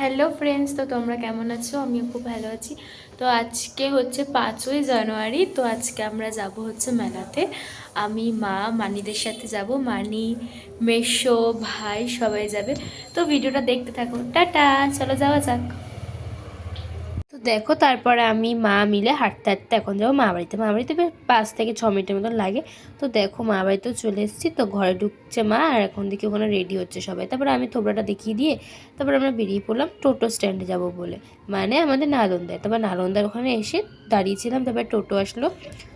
Hello friends, তো তোমরা কেমন আছো? আমিও খুব ভালো আছি। তো আজকে হচ্ছে 5ই জানুয়ারি। তো আজকে আমরা যাব হচ্ছে মেলাতে। আমি মা মানিদের সাথে যাব, মানি মেশো ভাই সবাই যাবে। তো ভিডিওটা দেখতে থাকো। টাটা, চলো যাওয়া যাক। তো দেখো, তারপরে আমি মা মিলে হাঁটতে হাঁটতে এখন যাবো মা বাড়িতে। মা বাড়িতে বেশ 5 থেকে 6 মিনিটের মতো লাগে। তো দেখো, মা বাড়িতেও চলে এসেছি। তো ঘরে ঢুকছে মা, আর এখন দেখি ওখানে রেডি হচ্ছে সবাই। তারপরে আমি থোবড়াটা দেখিয়ে দিয়ে তারপরে আমরা বেরিয়ে পড়লাম টোটো স্ট্যান্ডে যাব বলে, মানে আমাদের নালন্দায়। তারপর নালন্দার ওখানে এসে দাঁড়িয়েছিলাম, তারপরে টোটো আসলো।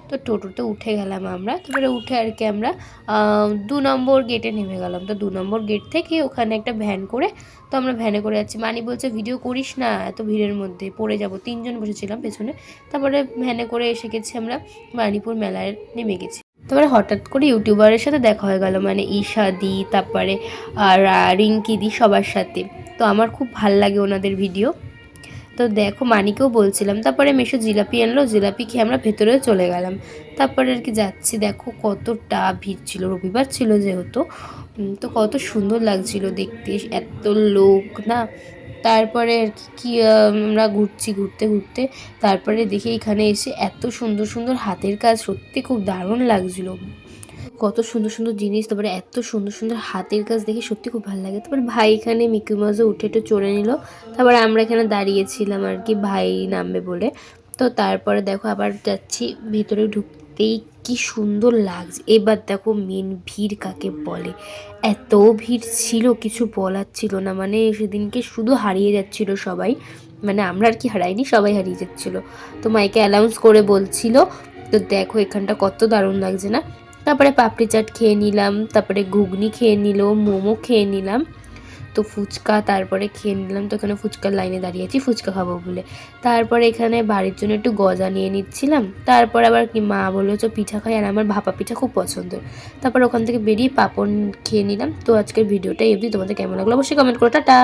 তো টোটোতে উঠে গেলাম আমরা। তারপরে উঠে আর কি আমরা 2 নম্বর গেটে নেমে গেলাম। তো 2 নম্বর গেট থেকে ওখানে একটা ভ্যান করে, তো আমরা ভ্যানে করে যাচ্ছি। মানি বলছে ভিডিও করিস না, এত ভিড়ের মধ্যে পড়ে যাব। 3জন বসেছিলাম পেছনে। তারপরে ভ্যানে করে এসে গেছি আমরা, বাণীপুর মেলায় নেমে গেছি। তারপরে হঠাৎ করে ইউটিউবারের সাথে দেখা হয়ে গেল, মানে ঈশাদি, তারপরে আর রিঙ্কিদি, সবার সাথে। তো আমার খুব ভাল লাগে ওনাদের ভিডিও। তো দেখো, মানিকেও বলছিলাম। তারপরে মেশো জিলাপি আনলো, জিলাপি খেয়ে আমরা ভেতরেও চলে গেলাম। তারপরে আর কি যাচ্ছি, দেখো কতটা ভিড় ছিল, রবিবার ছিল যেহেতু। তো কত সুন্দর লাগছিল দেখতে, এত লোক না। তারপরে আর কি আমরা ঘুরতে ঘুরতে তারপরে দেখি এখানে এসে এত সুন্দর সুন্দর হাতের কাজ, সত্যি খুব দারুণ লাগছিল। কত সুন্দর সুন্দর জিনিস, তারপরে এত সুন্দর সুন্দর হাতের কাজ দেখে সত্যি খুব ভালো লাগে। তারপরে ভাই এখানে মিকি মাউসে উঠে একটু চড়ে নিল। তারপরে আমরা এখানে দাঁড়িয়েছিলাম আর কি, ভাই নামবে বলে। তো তারপরে দেখো আবার যাচ্ছি ভিতরে, ঢুকতেই কি সুন্দর লাগছে। এবার দেখো মেন ভিড় কাকে বলে, এত ভিড় ছিল কিছু বলার ছিল না। মানে সেদিনকে শুধু হারিয়ে যাচ্ছিল সবাই, মানে আমরা আর কি হারাইনি, সবাই হারিয়ে যাচ্ছিলো। তো মাইকে অ্যানাউন্স করে বলছিল। তো দেখো এখানটা কত দারুণ লাগছে না। তারপরে পাপড়ি চাট খেয়ে নিলাম, তারপরে ঘুগনি খেয়ে নিল, মোমো খেয়ে নিলাম, তো ফুচকা তারপরে খেয়ে নিলাম। তো এখানে ফুচকার লাইনে দাঁড়িয়েছি ফুচকা খাবো বলে। তারপরে এখানে বাড়ির জন্য একটু গজা নিয়ে নিচ্ছিলাম। তারপর আবার কি মা বললো হচ্ছে পিঠা খাই, আর আমার ভাপা পিঠা খুব পছন্দ। তারপর ওখান থেকে বেরিয়ে পাঁপড় খেয়ে নিলাম। তো আজকের ভিডিওটা অবধি, তোমাদের কেমন লাগলো অবশ্যই কমেন্ট করো। টাটা।